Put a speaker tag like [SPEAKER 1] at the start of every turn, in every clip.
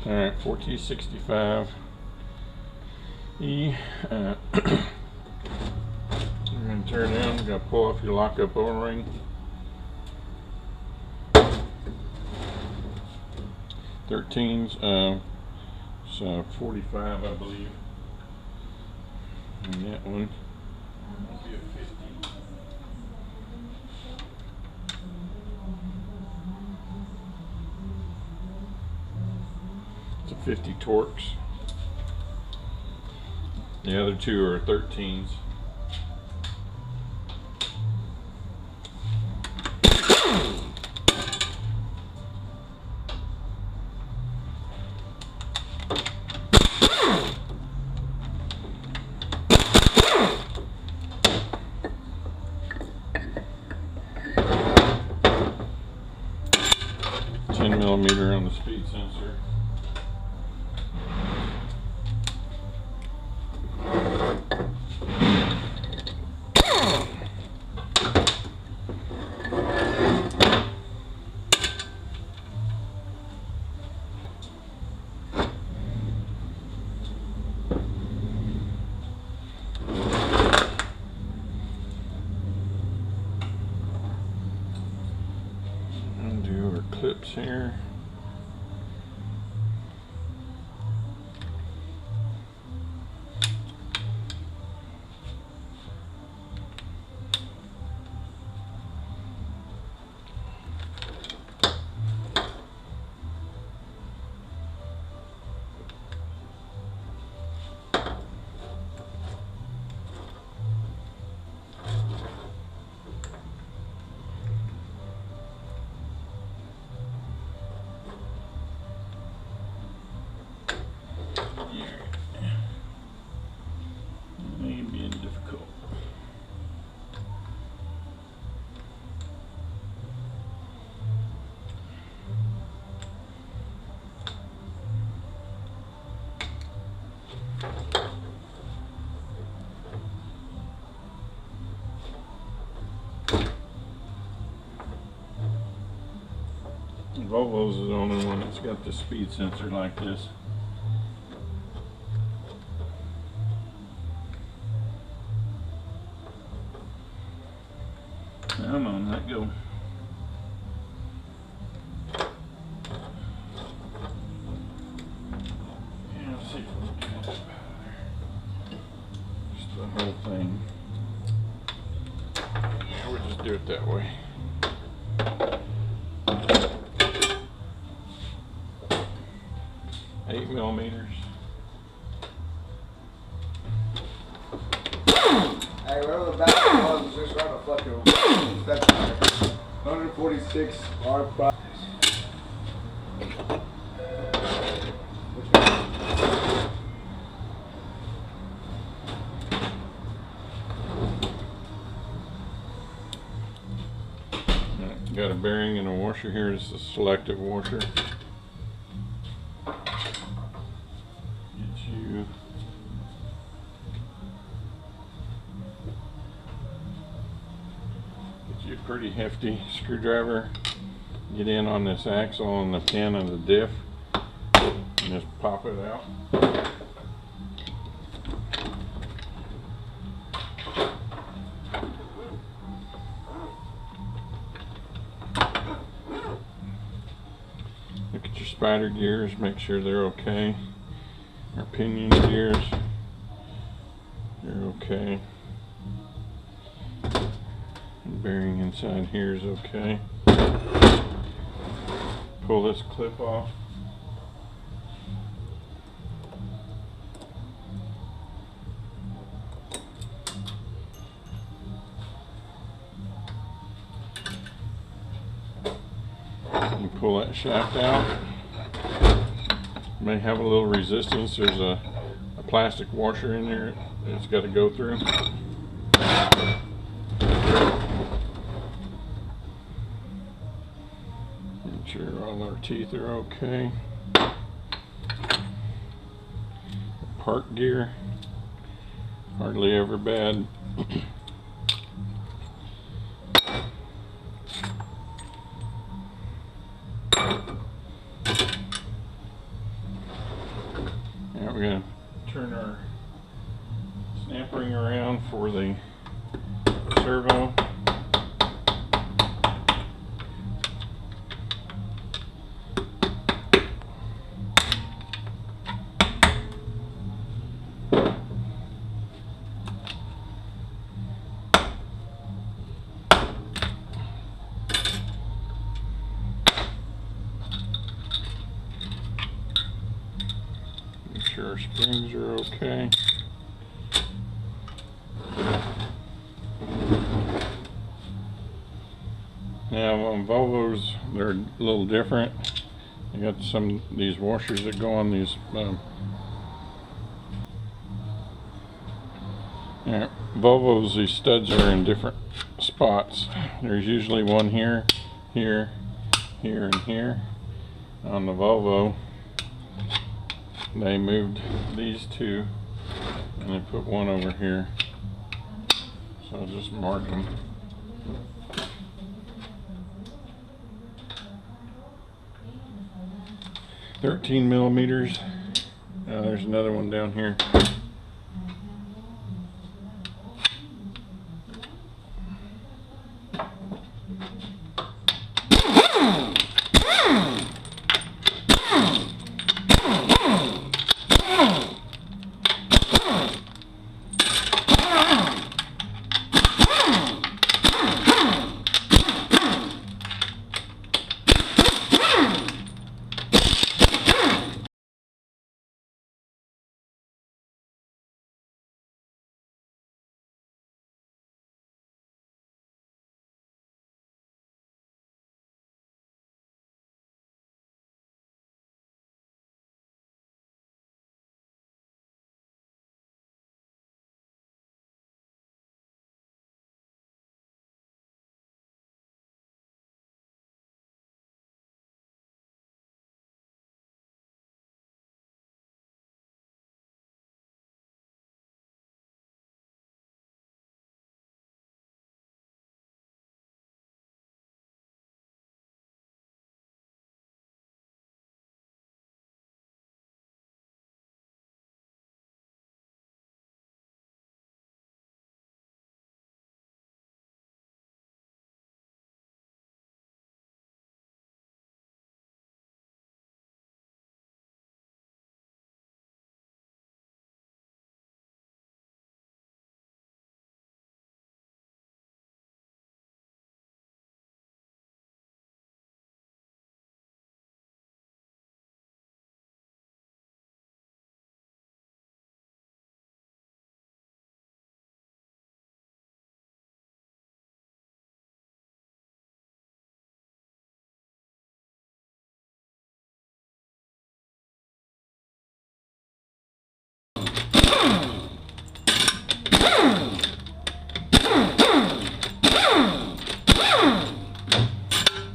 [SPEAKER 1] Alright, 4T65-E. I'm going to turn down, got to pull off your lockup O-ring. Thirteens, so 45 I believe. And that one will be a 50. It's a 50 Torx. The other two are 13s. Millimeter on the speed sensor. Undo our clips here. Volvo's is the only one that's got the speed sensor like this. Come on, let go. Yeah, let's see if we can get it. Just the whole thing. Yeah, we'll just do it that way. 8 millimeters.
[SPEAKER 2] Hey, whatever the back was, just right a fucking 146 R5.
[SPEAKER 1] Got a bearing and a washer here. This is a selective washer. Get you a pretty hefty screwdriver. Get in on this axle on the pin of the diff and just pop it out. Look at your spider gears, make sure they're okay. Our pinion gears, they're okay. And bearing inside here is okay. Pull this clip off. You pull that shaft out. May have a little resistance. There's a plastic washer in there it's got to go through. Make sure all our teeth are okay. Park gear, hardly ever bad. over the servo. Make sure our springs are okay. Now on Volvos, they're a little different. You got some of these washers that go on these Volvos, these studs are in different spots. There's usually one here, here, here, and here. On the Volvo, they moved these two and they put one over here. So I'll just mark them. $13 millimeters. There's another one down here.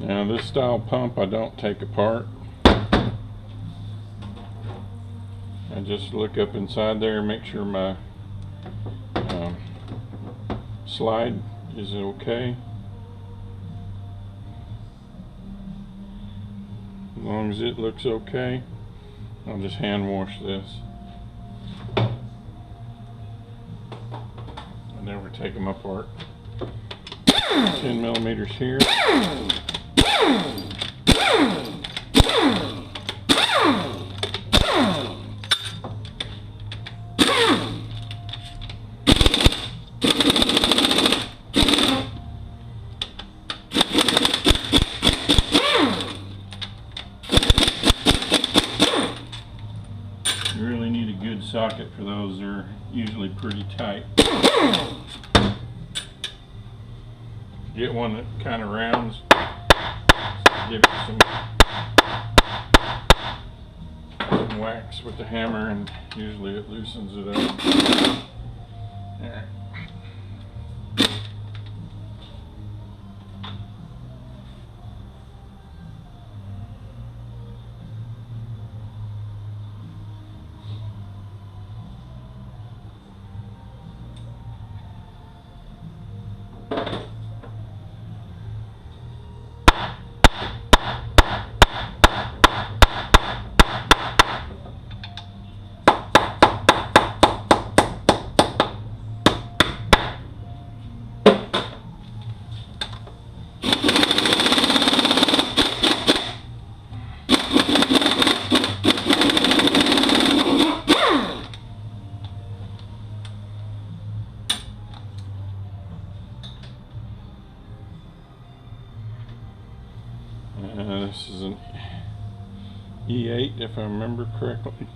[SPEAKER 1] Now this style pump I don't take apart. I just look up inside there and make sure my slide is okay. As long as it looks okay, I'll just hand wash this. I never take them apart. 10 millimeters here. You really need a good socket for those. They're usually pretty tight. Get one that kind of rounds. Give it some wax with the hammer, and usually it loosens it up. There. This is an E8 if I remember correctly.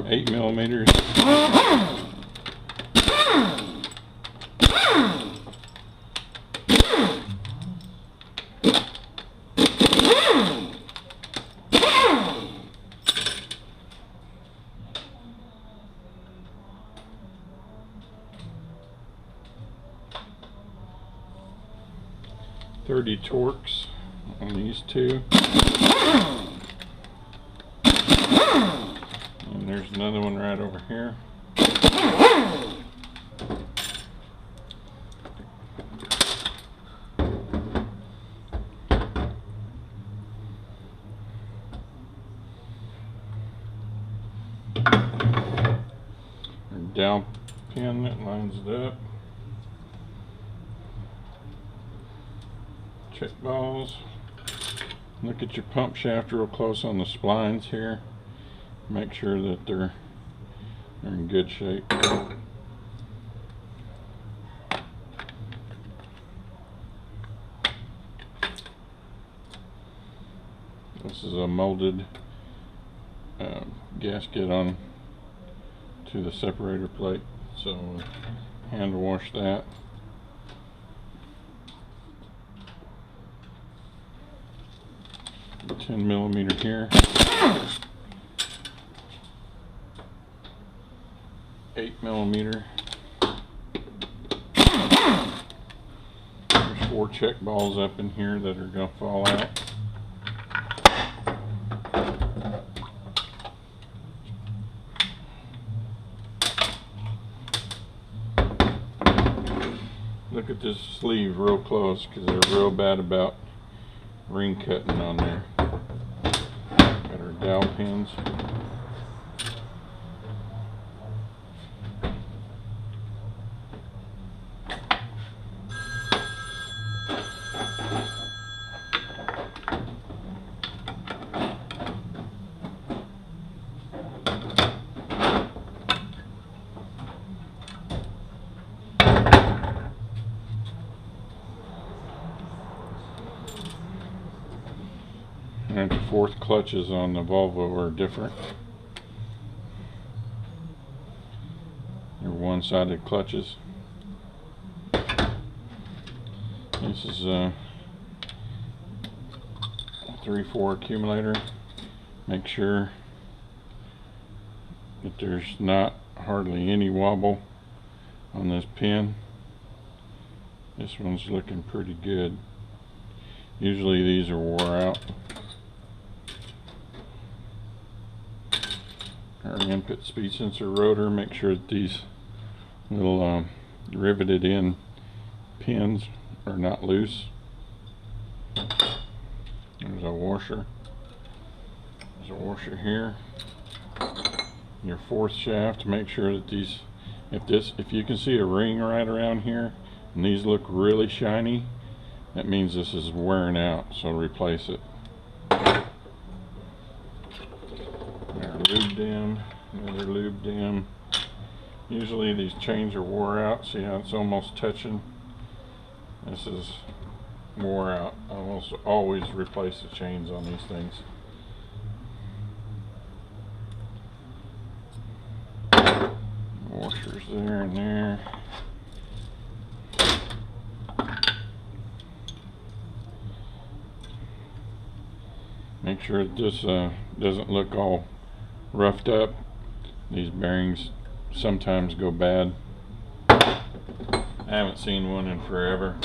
[SPEAKER 1] Eight millimeters. .30 Torx on these two. And there's another one right over here. A dowel pin that lines it up. Check balls. Look at your pump shaft real close on the splines here. Make sure that they're in good shape. This is a molded gasket on to the separator plate, so hand wash that. A 10 millimeter here, 8 millimeter. There's 4 check balls up in here that are going to fall out. Look at this sleeve real close because they're real bad about ring cutting on there. Got our dowel pins. And the 4th clutches on the Volvo are different. They're one-sided clutches. This is a 3/4 accumulator. Make sure that there's not hardly any wobble on this pin. This one's looking pretty good. Usually these are wore out. Our input speed sensor rotor, make sure that these little riveted in pins are not loose. There's a washer. There's a washer here. Your 4th shaft, make sure that these, if you can see a ring right around here and these look really shiny, that means this is wearing out, so replace it. Lube dam, another lube dam. Usually these chains are wore out. See how it's almost touching? This is wore out. I almost always replace the chains on these things. Washers there and there. Make sure that this doesn't look all roughed up. These bearings sometimes go bad. I haven't seen one in forever.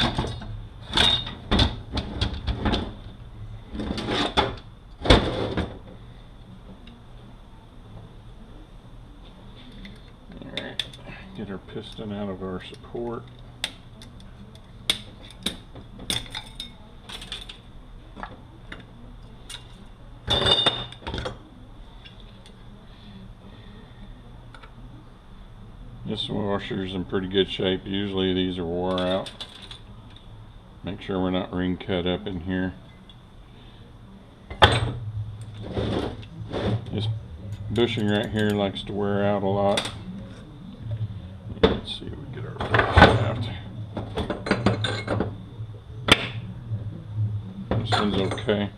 [SPEAKER 1] Alright, get our piston out of our support. This washer's in pretty good shape. Usually these are wore out. Make sure we're not ring cut up in here. This bushing right here likes to wear out a lot. Let's see if we get our shaft. This one's okay.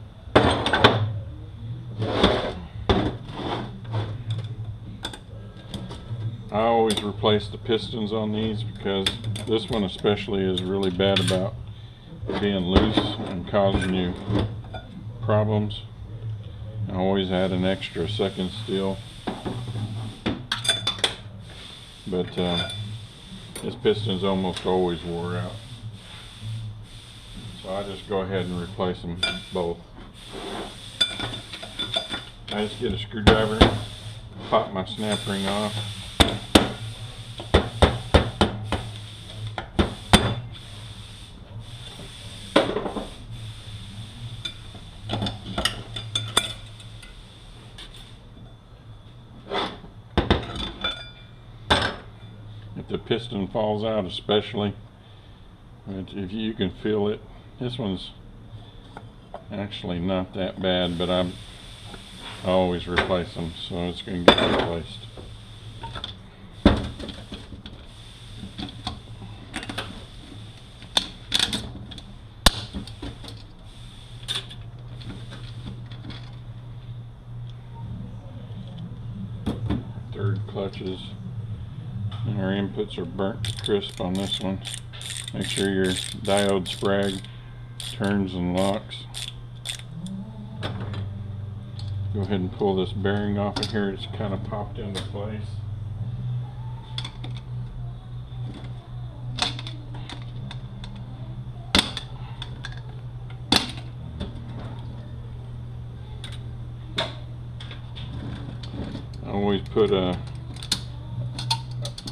[SPEAKER 1] I always replace the pistons on these because this one especially is really bad about being loose and causing you problems. I always add an extra second steel, but this piston's almost always wore out, so I just go ahead and replace them both. I just get a screwdriver, pop my snap ring off. If the piston falls out, especially, if you can feel it, this one's actually not that bad, but I always replace them, so it's going to get replaced. Third clutches. And our inputs are burnt to crisp on this one. Make sure your diode sprag turns and locks. Go ahead and pull this bearing off of here. It's kind of popped into place. I always put a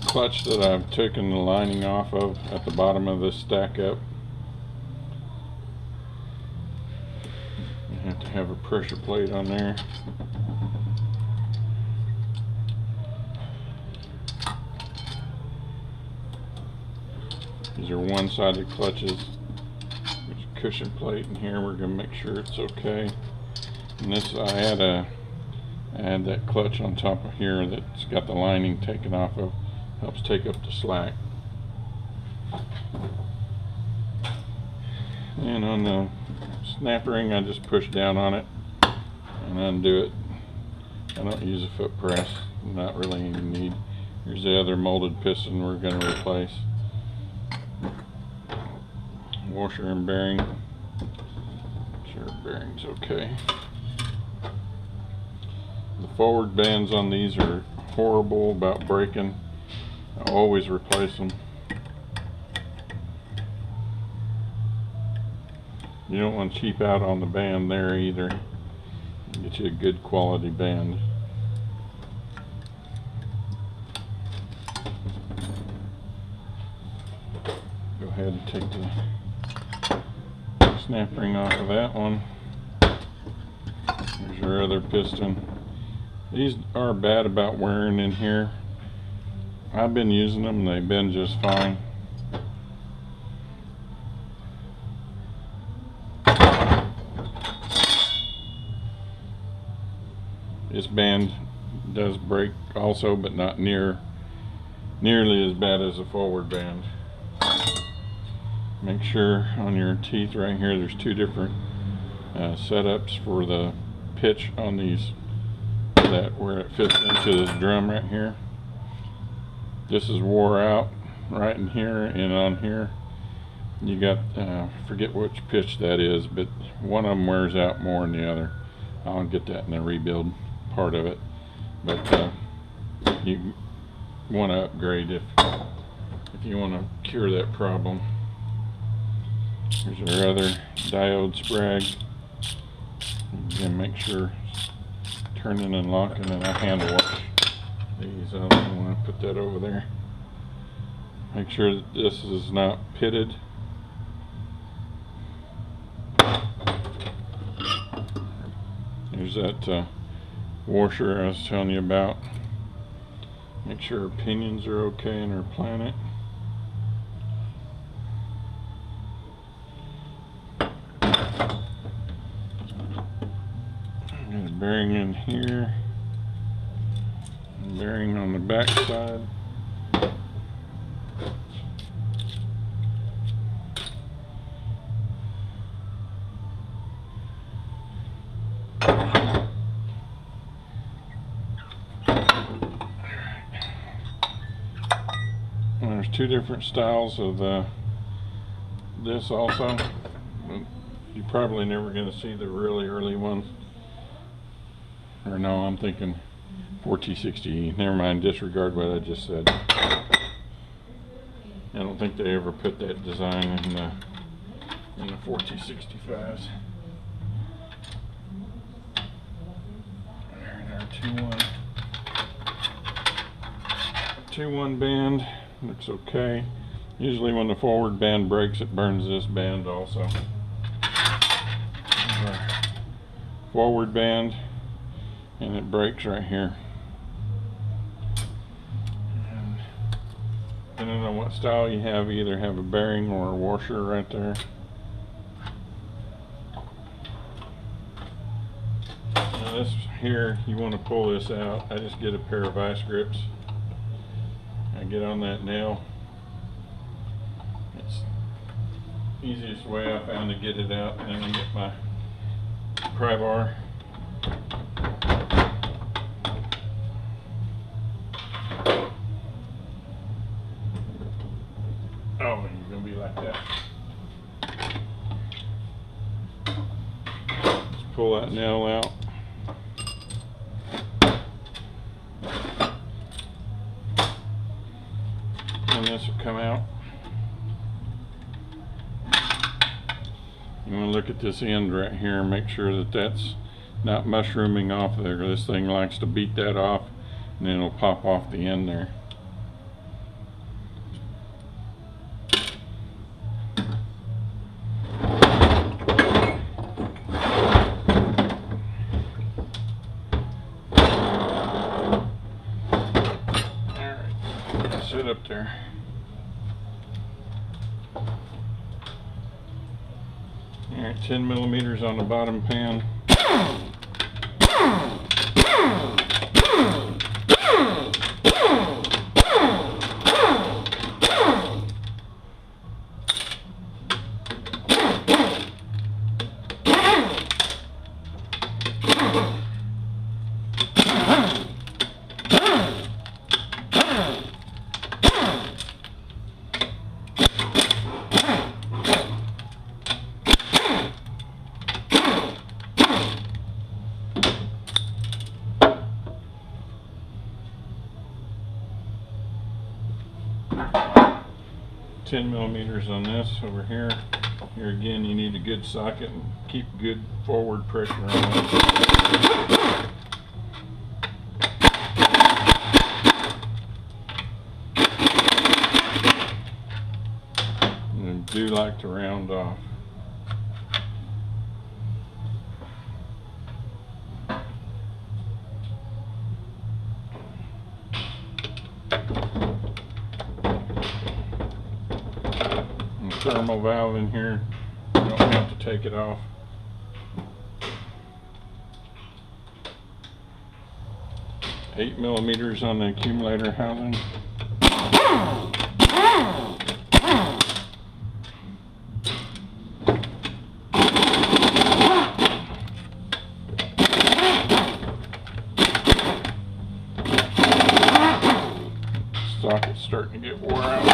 [SPEAKER 1] clutch that I've taken the lining off of at the bottom of this stack up. You have to have a pressure plate on there. These are one-sided clutches. There's a cushion plate in here. We're going to make sure it's okay. And this, I had that clutch on top of here that's got the lining taken off of. Helps take up the slack. And on the snap ring, I just push down on it and undo it. I don't use a foot press, not really any need. Here's the other molded piston we're going to replace. Washer and bearing. Make sure the bearing's okay. The forward bands on these are horrible about breaking. I always replace them. You don't want to cheap out on the band there either. Get you a good quality band. Go ahead and take the snap ring off of that one. There's your other piston. These are bad about wearing in here. I've been using them, they've been just fine. This band does break also, but not nearly as bad as the forward band. Make sure on your teeth right here, there's two different setups for the pitch on these, that where it fits into this drum right here. This is wore out right in here and on here. You got, forget which pitch that is, but one of them wears out more than the other. I'll get that in the rebuild part of it. But you want to upgrade if you want to cure that problem. Here's our other diode sprag. Again, make sure it's turning and locking, and I hand wash these. I don't want to put that over there. Make sure that this is not pitted. There's that washer I was telling you about. Make sure our pinions are okay in our planet. Got a bearing in here. Bearing on the back side. And there's two different styles of this also. You're probably never going to see the really early one. Or no, I'm thinking 4T60-E. Never mind, disregard what I just said. I don't think they ever put that design in the 4T65s. There's our 2-1 band. Looks okay. Usually when the forward band breaks, it burns this band also. Forward band, and it breaks right here. And depending on what style you have, you either have a bearing or a washer right there. Now this here, you want to pull this out. I just get a pair of vice grips. I get on that nail. It's the easiest way I found to get it out, and then I get my pry bar. Oh, you're gonna be like that. Just pull that nail out. And this will come out. You want to look at this end right here and make sure that that's not mushrooming off there. This thing likes to beat that off, and then it'll pop off the end there. Alright, sit up there. Alright, 10 millimeters on the bottom pan. $10mm on this over here. Here again, you need a good socket and keep good forward pressure on that. And do like to round off. Thermal valve in here, you don't have to take it off. $8 millimeters on the accumulator housing. Socket's starting to get wore out.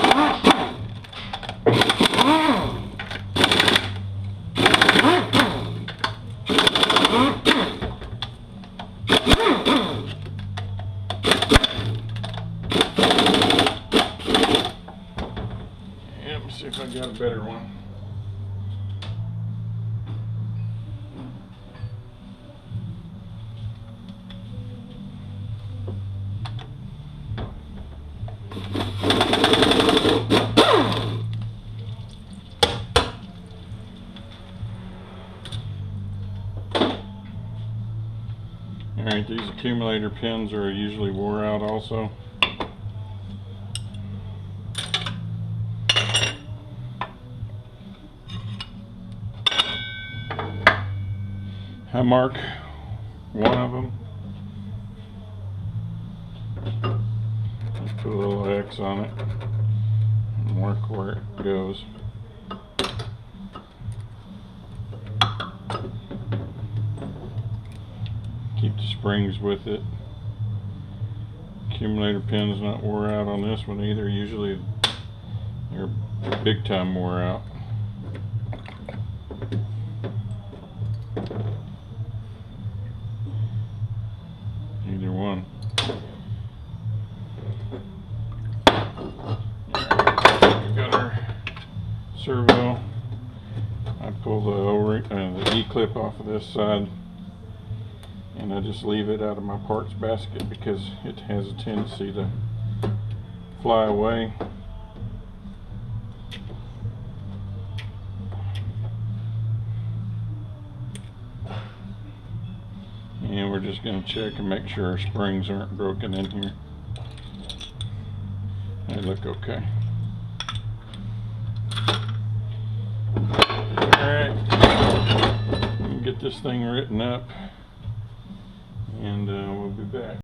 [SPEAKER 1] Let me see if I got a better one. Alright, these accumulator pins are usually wore out also. I mark one of them Just put a little X on it and mark where it goes. Keep the springs with it. Accumulator pin's not wore out on this one either. Usually they're big time wore out. Either one. We got our servo. I pull the O-ring, the E-clip off of this side, and I just leave it out of my parts basket because it has a tendency to fly away. And we're just going to check and make sure our springs aren't broken in here. They look okay. Alright, get this thing written up, and we'll be back.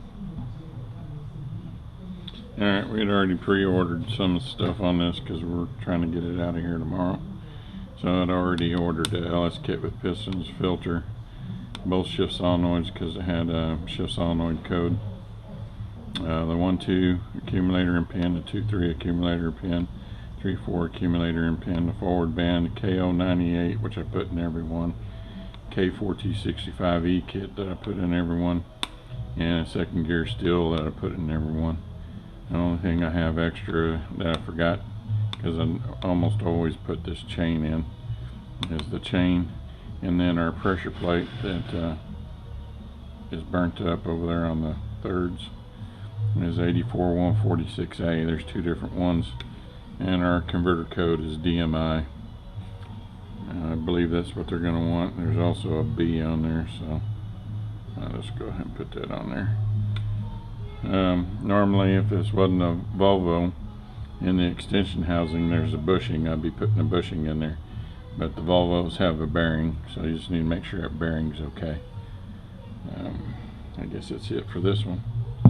[SPEAKER 1] Alright, we had already pre-ordered some stuff on this because we're trying to get it out of here tomorrow. So I'd already ordered the LS kit with pistons, filter, both shift solenoids because it had a shift solenoid code. The 1-2 accumulator and pin, the 2-3 accumulator pin, 3-4 accumulator and pin, the forward band, the KO98, which I put in every one, K4T65-E kit that I put in every one, and a second gear steel that I put in every one. The only thing I have extra that I forgot, because I almost always put this chain in, is the chain, and then our pressure plate that is burnt up over there on the thirds is 84146A. There's two different ones, and our converter code is DMI. I believe that's what they're going to want. There's also a B on there, so let's go ahead and put that on there. Normally, if this wasn't a Volvo, in the extension housing there's a bushing, I'd be putting a bushing in there, but the Volvos have a bearing, so you just need to make sure that bearing's okay. I guess that's it for this one.